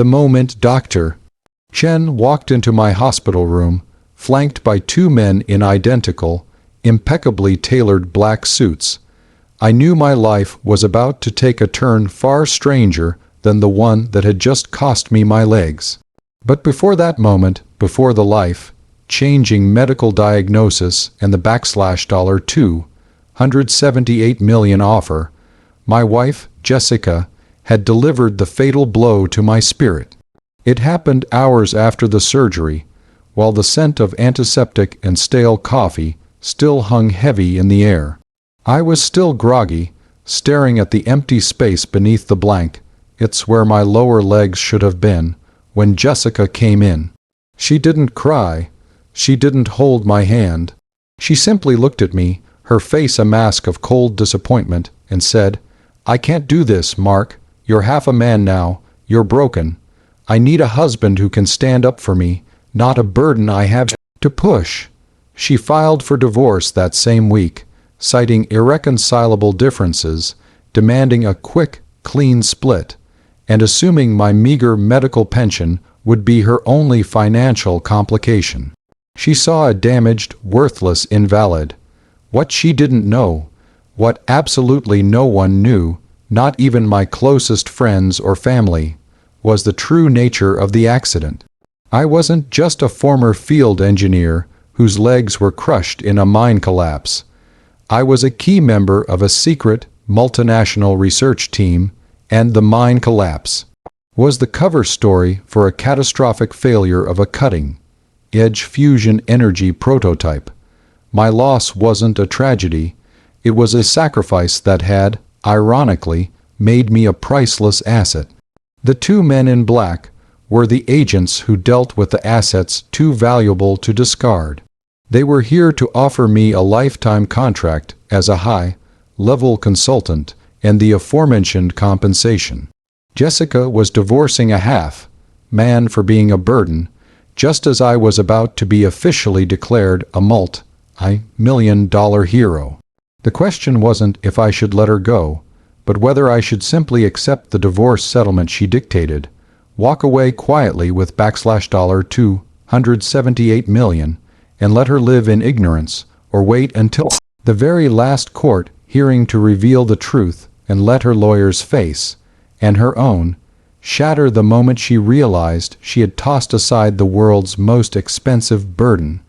The moment Dr. Chen walked into my hospital room, flanked by two men in identical, impeccably tailored black suits, I knew my life was about to take a turn far stranger than the one that had just cost me my legs. But before that moment, before the life-changing medical diagnosis and the $278 million offer, my wife, Jessica, had delivered the fatal blow to my spirit. It happened hours after the surgery, while the scent of antiseptic and stale coffee still hung heavy in the air. I was still groggy, staring at the empty space beneath the blank, "It's where my lower legs should have been," when Jessica came in. She didn't cry. She didn't hold my hand. She simply looked at me, her face a mask of cold disappointment, and said, "I can't do this, Mark. You're half a man now. You're broken. I need a husband who can stand up for me, not a burden I have to push." She filed for divorce that same week, citing irreconcilable differences, demanding a quick, clean split, and assuming my meager medical pension would be her only financial complication. She saw a damaged, worthless invalid. What she didn't know, what absolutely no one knew, not even my closest friends or family, was the true nature of the accident. I wasn't just a former field engineer whose legs were crushed in a mine collapse. I was a key member of a secret, multinational research team, and the mine collapse was the cover story for a catastrophic failure of a cutting-edge fusion energy prototype. My loss wasn't a tragedy. It was a sacrifice that had, ironically, made me a priceless asset. The two men in black were the agents who dealt with the assets too valuable to discard. They were here to offer me a lifetime contract as a high-level consultant and the aforementioned compensation. Jessica was divorcing a half-man for being a burden, just as I was about to be officially declared a multi-million-dollar hero. The question wasn't if I should let her go, but whether I should simply accept the divorce settlement she dictated, walk away quietly with $278 million, and let her live in ignorance, or wait until the very last court hearing to reveal the truth and let her lawyer's face, and her own, shatter the moment she realized she had tossed aside the world's most expensive burden.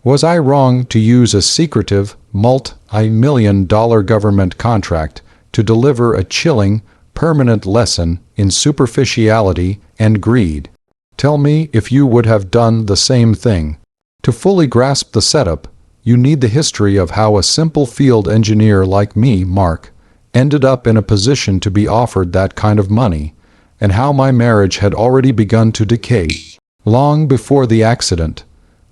Was I wrong to use a secretive, multi-million-dollar government contract to deliver a chilling, permanent lesson in superficiality and greed? Tell me if you would have done the same thing. To fully grasp the setup, you need the history of how a simple field engineer like me, Mark, ended up in a position to be offered that kind of money, and how my marriage had already begun to decay. Long before the accident,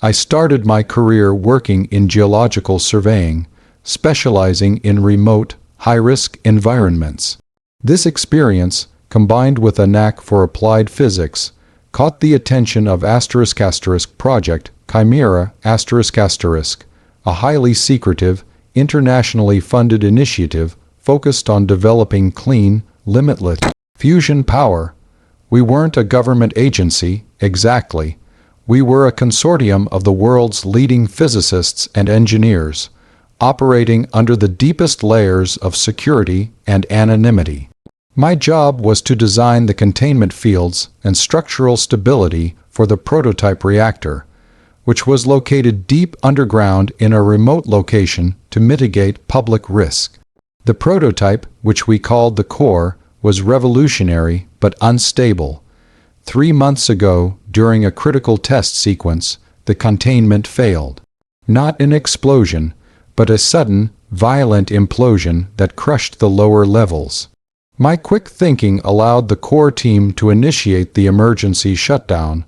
I started my career working in geological surveying, specializing in remote, high-risk environments. This experience, combined with a knack for applied physics, caught the attention of Project Chimera ***, a highly secretive, internationally funded initiative focused on developing clean, limitless fusion power. We weren't a government agency, exactly. We were a consortium of the world's leading physicists and engineers, operating under the deepest layers of security and anonymity. My job was to design the containment fields and structural stability for the prototype reactor, which was located deep underground in a remote location to mitigate public risk. The prototype, which we called the core, was revolutionary but unstable. 3 months ago, during a critical test sequence, the containment failed. Not an explosion, but a sudden, violent implosion that crushed the lower levels. My quick thinking allowed the core team to initiate the emergency shutdown,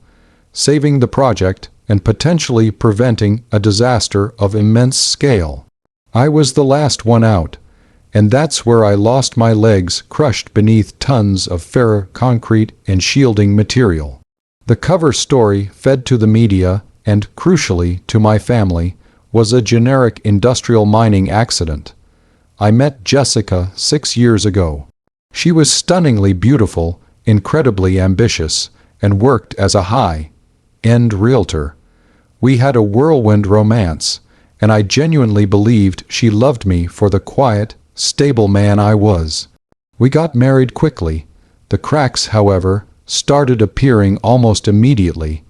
saving the project and potentially preventing a disaster of immense scale. I was the last one out, and that's where I lost my legs crushed beneath tons of ferroconcrete and shielding material. The cover story fed to the media and, crucially, to my family, was a generic industrial mining accident. I met Jessica 6 years ago. She was stunningly beautiful, incredibly ambitious, and worked as a high-end realtor. We had a whirlwind romance, and I genuinely believed she loved me for the quiet, stable man I was. We got married quickly. The cracks, however, started appearing almost immediately.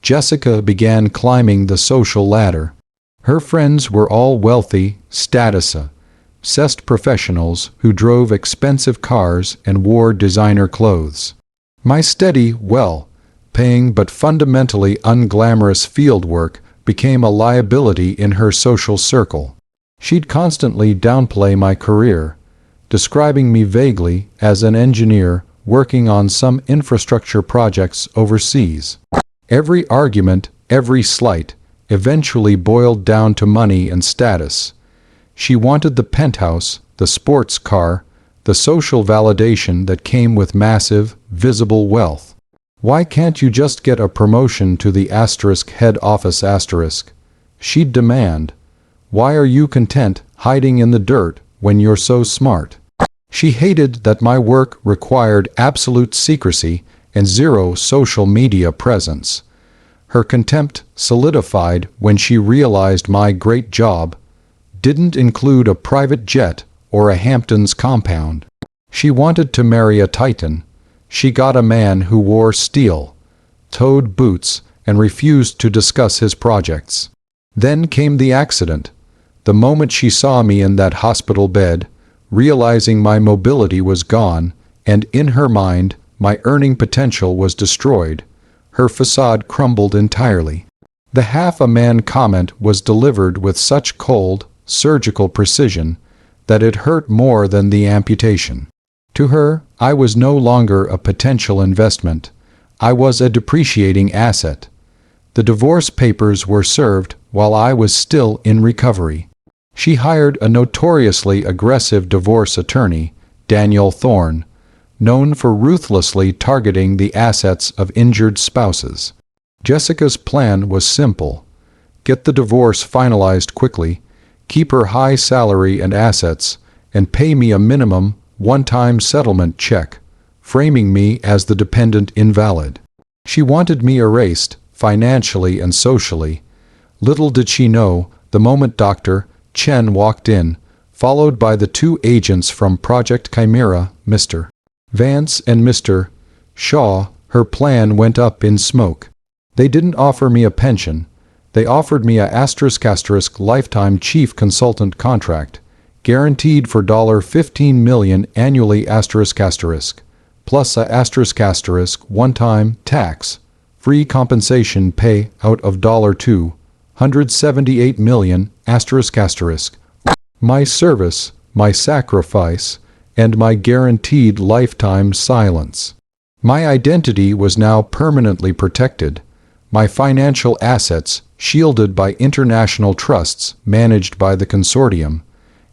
Jessica began climbing the social ladder. Her friends were all wealthy, status-obsessed professionals who drove expensive cars and wore designer clothes. My steady, well-paying but fundamentally unglamorous fieldwork became a liability in her social circle. She'd constantly downplay my career, describing me vaguely as an engineer working on some infrastructure projects overseas. Every argument, every slight, eventually boiled down to money and status. She wanted the penthouse, the sports car, the social validation that came with massive, visible wealth. "Why can't you just get a promotion to the *head office*? She'd demand. "Why are you content hiding in the dirt when you're so smart?" She hated that my work required absolute secrecy and zero social media presence. Her contempt solidified when she realized my great job didn't include a private jet or a Hamptons compound. She wanted to marry a titan. She got a man who wore steel-toed boots and refused to discuss his projects. Then came the accident. The moment she saw me in that hospital bed, realizing my mobility was gone, and in her mind, my earning potential was destroyed, her facade crumbled entirely. The half-a-man comment was delivered with such cold, surgical precision that it hurt more than the amputation. To her, I was no longer a potential investment. I was a depreciating asset. The divorce papers were served while I was still in recovery. She hired a notoriously aggressive divorce attorney, Daniel Thorne, known for ruthlessly targeting the assets of injured spouses. Jessica's plan was simple: get the divorce finalized quickly, keep her high salary and assets, and pay me a minimum, one-time settlement check, framing me as the dependent invalid. She wanted me erased, financially and socially. Little did she know, the moment Dr. Chen walked in, followed by the two agents from Project Chimera, Mr. Vance and Mr. Shaw, her plan went up in smoke. They didn't offer me a pension. They offered me a ** lifetime chief consultant contract, guaranteed for $15 million annually **, plus a ** one-time tax-free compensation pay out of $278 million **. My service, my sacrifice, and my guaranteed lifetime silence. My identity was now permanently protected, my financial assets shielded by international trusts managed by the consortium,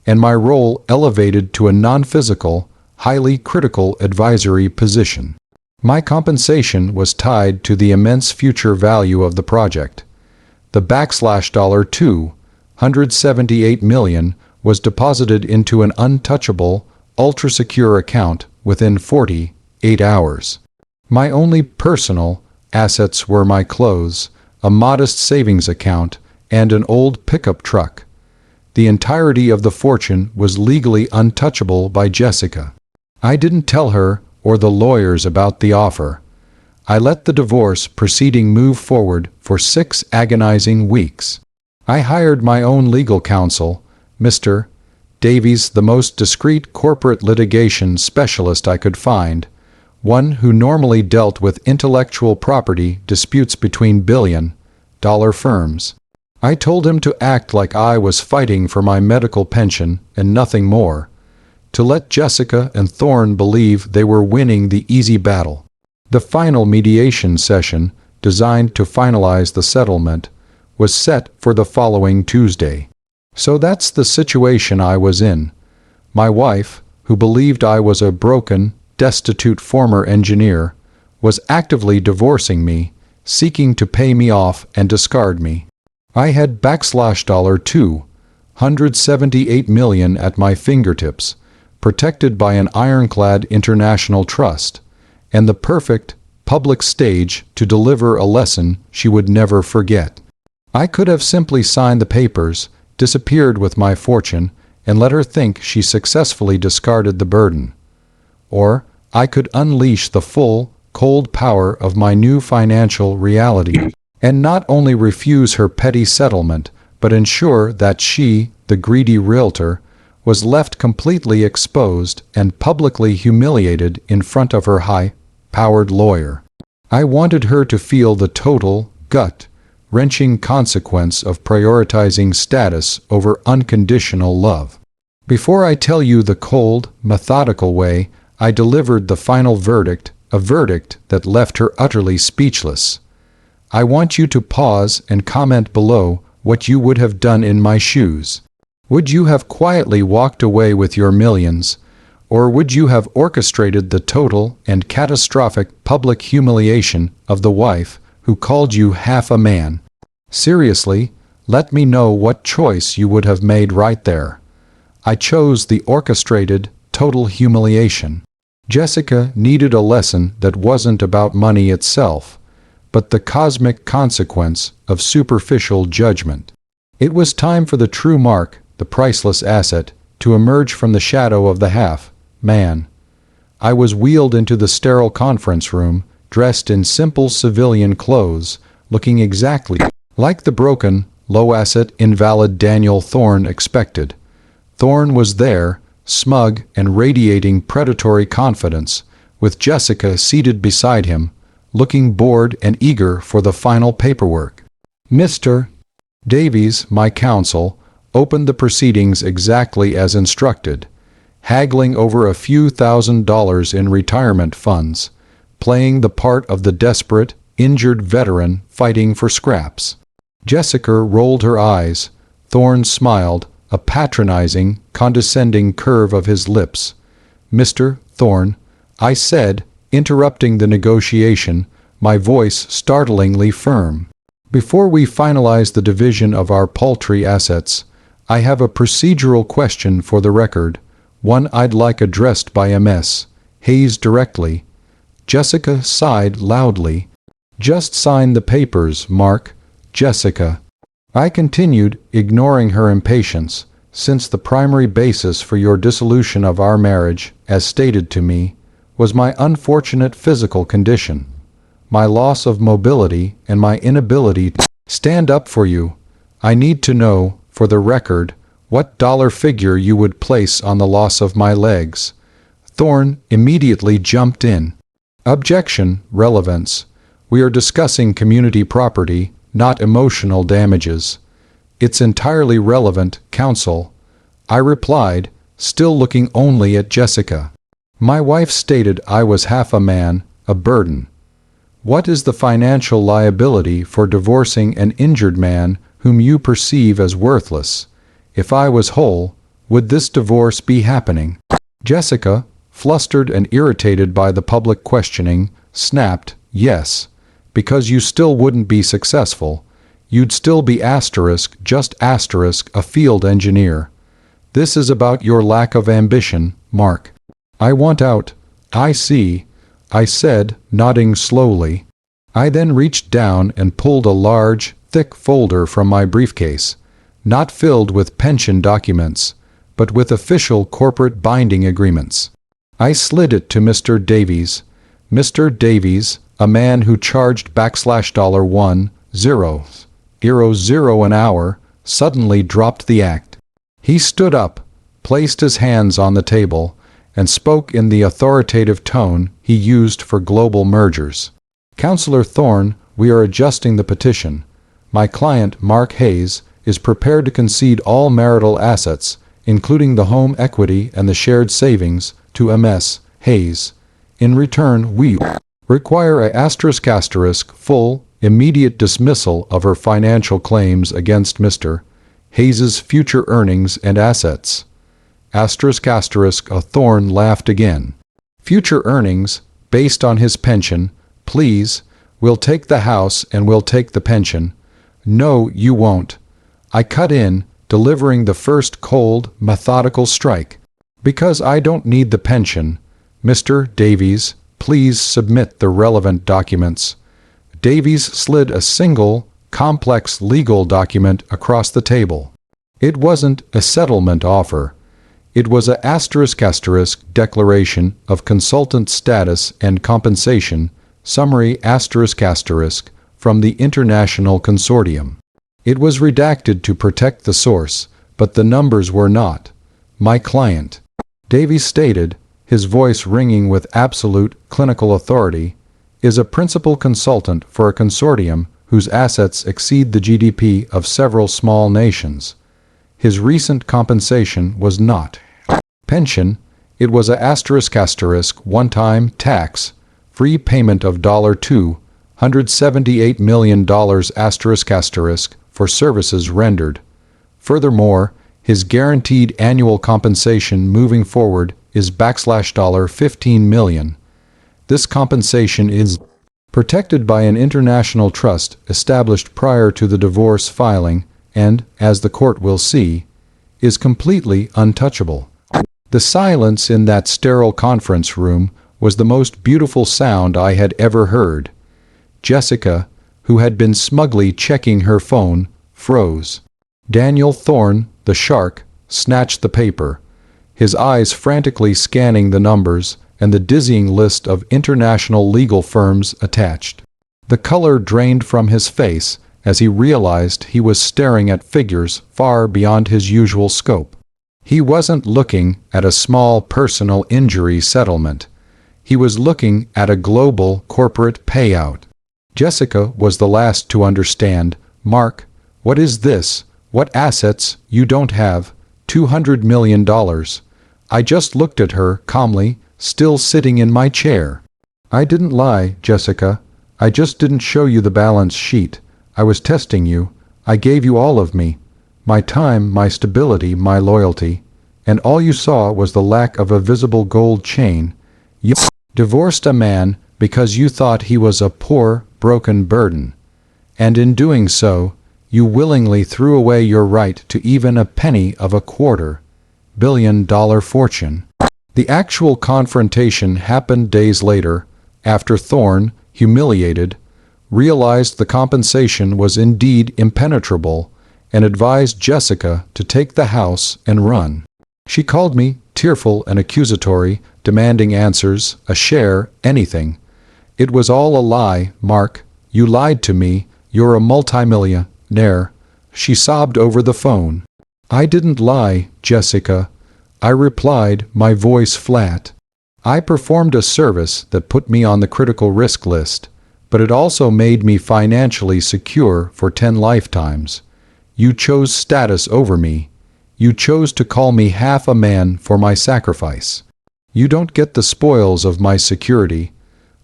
and my role elevated to a non-physical, highly critical advisory position. My compensation was tied to the immense future value of the project. The $278 million was deposited into an untouchable, ultra-secure account within 48 hours. My only personal assets were my clothes, a modest savings account, and an old pickup truck. The entirety of the fortune was legally untouchable by Jessica. I didn't tell her or the lawyers about the offer. I let the divorce proceeding move forward for 6 agonizing weeks. I hired my own legal counsel, Mr. Davies, the most discreet corporate litigation specialist I could find, one who normally dealt with intellectual property disputes between billion-dollar firms. I told him to act like I was fighting for my medical pension and nothing more, to let Jessica and Thorne believe they were winning the easy battle. The final mediation session, designed to finalize the settlement, was set for the following Tuesday. So that's the situation I was in. My wife, who believed I was a broken, destitute former engineer, was actively divorcing me, seeking to pay me off and discard me. I had $278 million at my fingertips, protected by an ironclad international trust, and the perfect public stage to deliver a lesson she would never forget. I could have simply signed the papers, disappeared with my fortune, and let her think she successfully discarded the burden. Or I could unleash the full, cold power of my new financial reality, and not only refuse her petty settlement, but ensure that she, the greedy realtor, was left completely exposed and publicly humiliated in front of her high-powered lawyer. I wanted her to feel the total, gut-wrenching consequence of prioritizing status over unconditional love. Before I tell you the cold, methodical way I delivered the final verdict, a verdict that left her utterly speechless, I want you to pause and comment below what you would have done in my shoes. Would you have quietly walked away with your millions, or would you have orchestrated the total and catastrophic public humiliation of the wife who called you half a man? Seriously, let me know what choice you would have made right there. I chose the orchestrated, total humiliation. Jessica needed a lesson that wasn't about money itself, but the cosmic consequence of superficial judgment. It was time for the true Mark, the priceless asset, to emerge from the shadow of the half-man. I was wheeled into the sterile conference room, dressed in simple civilian clothes, looking exactly like the broken, low-asset invalid Daniel Thorne expected. Thorne was there, smug and radiating predatory confidence, with Jessica seated beside him, looking bored and eager for the final paperwork. Mr. Davies, my counsel, opened the proceedings exactly as instructed, haggling over a few $1,000s in retirement funds, playing the part of the desperate, injured veteran fighting for scraps. Jessica rolled her eyes. Thorne smiled, a patronizing, condescending curve of his lips. "Mr. Thorne," I said, interrupting the negotiation, my voice startlingly firm. "Before we finalize the division of our paltry assets, I have a procedural question for the record, one I'd like addressed by Ms. Hayes directly." Jessica sighed loudly. "Just sign the papers, Mark." "Jessica," I continued, ignoring her impatience, "since the primary basis for your dissolution of our marriage, as stated to me, was my unfortunate physical condition, my loss of mobility and my inability to stand up for you, I need to know, for the record, what dollar figure you would place on the loss of my legs." Thorne immediately jumped in. "Objection, relevance. We are discussing community property, not emotional damages." "It's entirely relevant, counsel," I replied, still looking only at Jessica. "My wife stated I was half a man, a burden. What is the financial liability for divorcing an injured man whom you perceive as worthless? If I was whole, would this divorce be happening?" Jessica, flustered and irritated by the public questioning, snapped, "Yes, because you still wouldn't be successful. You'd still be just a field engineer. This is about your lack of ambition, Mark." "I want out." "I see," I said, nodding slowly. I then reached down and pulled a large, thick folder from my briefcase, not filled with pension documents, but with official corporate binding agreements. I slid it to Mr. Davies. Mr. Davies, a man who charged $1.00 an hour, suddenly dropped the act. He stood up, placed his hands on the table, and spoke in the authoritative tone he used for global mergers. "Counselor Thorne, we are adjusting the petition. My client, Mark Hayes, is prepared to concede all marital assets, including the home equity and the shared savings, to Ms. Hayes. In return, we require a full, immediate dismissal of her financial claims against Mr. Hayes's future earnings and assets." Thorne laughed again. "Future earnings, based on his pension, please. We'll take the house and we'll take the pension." "No, you won't," I cut in, delivering the first cold, methodical strike. "Because I don't need the pension, Mr. Davies, Please submit the relevant documents. Davies slid a single, complex legal document across the table. It wasn't a settlement offer. It was a *** declaration of consultant status and compensation, summary ** from the International Consortium. It was redacted to protect the source, but the numbers were not. My client, Davies stated, his voice ringing with absolute clinical authority, is a principal consultant for a consortium whose assets exceed the GDP of several small nations. His recent compensation was not pension, it was a ** one-time tax, free payment of $278 million * for services rendered. Furthermore, his guaranteed annual compensation moving forward is $15 million. This compensation is protected by an international trust established prior to the divorce filing and, as the court will see, is completely untouchable. The silence in that sterile conference room was the most beautiful sound I had ever heard. Jessica, who had been smugly checking her phone, froze. Daniel Thorne, the shark, snatched the paper, his eyes frantically scanning the numbers and the dizzying list of international legal firms attached. The color drained from his face as he realized he was staring at figures far beyond his usual scope. He wasn't looking at a small personal injury settlement. He was looking at a global corporate payout. Jessica was the last to understand. Mark, what is this? What assets? You don't have $200 million. I just looked at her calmly, still sitting in my chair. I didn't lie, Jessica. I just didn't show you the balance sheet. I was testing you. I gave you all of me. My time, my stability, my loyalty. And all you saw was the lack of a visible gold chain. You divorced a man because you thought he was a poor, broken burden. And in doing so, you willingly threw away your right to even a penny of a $250 fortune. The actual confrontation happened days later, after Thorne, humiliated, realized the compensation was indeed impenetrable, and advised Jessica to take the house and run. She called me, tearful and accusatory, demanding answers, a share, anything. It was all a lie, Mark. You lied to me. You're a multimillionaire. She sobbed over the phone. I didn't lie, Jessica. I replied, my voice flat. I performed a service that put me on the critical risk list, but it also made me financially secure for 10 lifetimes. You chose status over me. You chose to call me half a man for my sacrifice. You don't get the spoils of my security.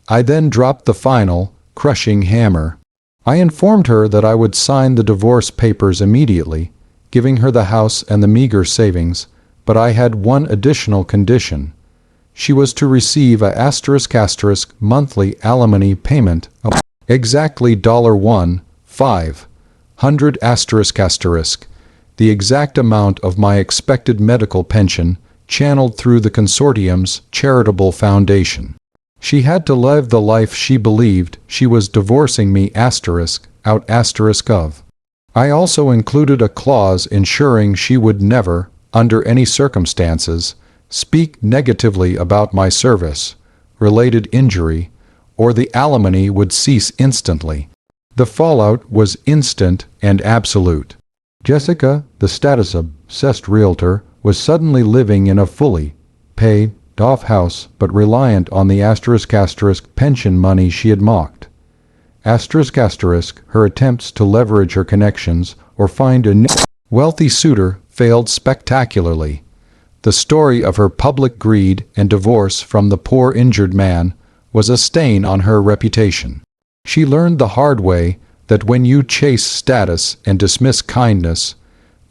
I then dropped the final, crushing hammer. I informed her that I would sign the divorce papers immediately, giving her the house and the meager savings, but I had one additional condition. She was to receive a ** monthly alimony payment of exactly $1,500 **, the exact amount of my expected medical pension channeled through the consortium's charitable foundation. She had to live the life she believed. She was divorcing me ** out ** I also included a clause ensuring she would never, under any circumstances, speak negatively about my service, related injury, or the alimony would cease instantly. The fallout was instant and absolute. Jessica, the status-obsessed realtor, was suddenly living in a fully paid-off house but reliant on the ** pension money she had mocked. ** her attempts to leverage her connections or find a new wealthy suitor failed spectacularly. The story of her public greed and divorce from the poor injured man was a stain on her reputation. She learned the hard way that when you chase status and dismiss kindness,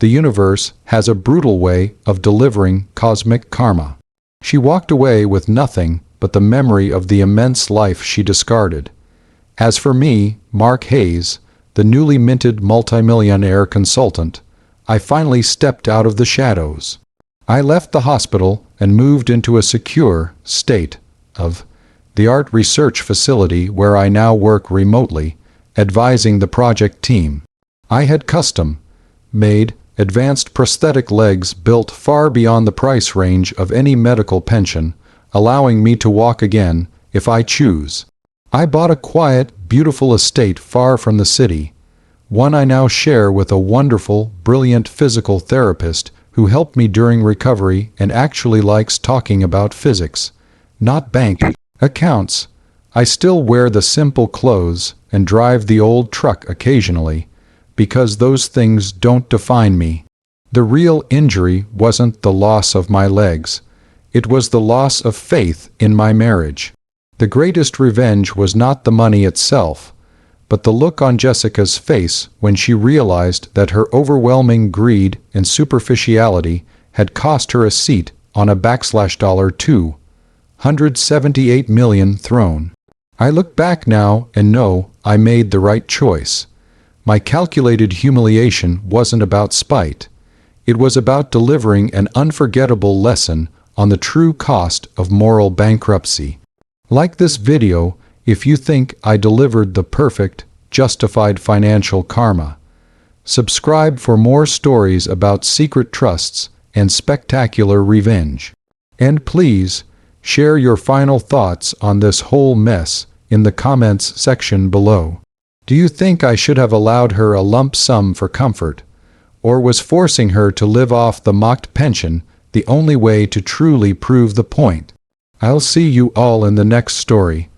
the universe has a brutal way of delivering cosmic karma. She walked away with nothing but the memory of the immense life she discarded. As for me, Mark Hayes, the newly minted multimillionaire consultant, I finally stepped out of the shadows. I left the hospital and moved into a secure state of the art research facility where I now work remotely, advising the project team. I had custom-made, advanced prosthetic legs built far beyond the price range of any medical pension, allowing me to walk again, if I choose. I bought a quiet, beautiful estate far from the city, one I now share with a wonderful, brilliant physical therapist who helped me during recovery and actually likes talking about physics, not bank accounts. I still wear the simple clothes and drive the old truck occasionally, because those things don't define me. The real injury wasn't the loss of my legs. It was the loss of faith in my marriage. The greatest revenge was not the money itself, but the look on Jessica's face when she realized that her overwhelming greed and superficiality had cost her a seat on a $278 million throne. I look back now and know I made the right choice. My calculated humiliation wasn't about spite. It was about delivering an unforgettable lesson on the true cost of moral bankruptcy. Like this video if you think I delivered the perfect, justified financial karma. Subscribe for more stories about secret trusts and spectacular revenge. And please, share your final thoughts on this whole mess in the comments section below. Do you think I should have allowed her a lump sum for comfort? Or was forcing her to live off the mocked pension the only way to truly prove the point? I'll see you all in the next story.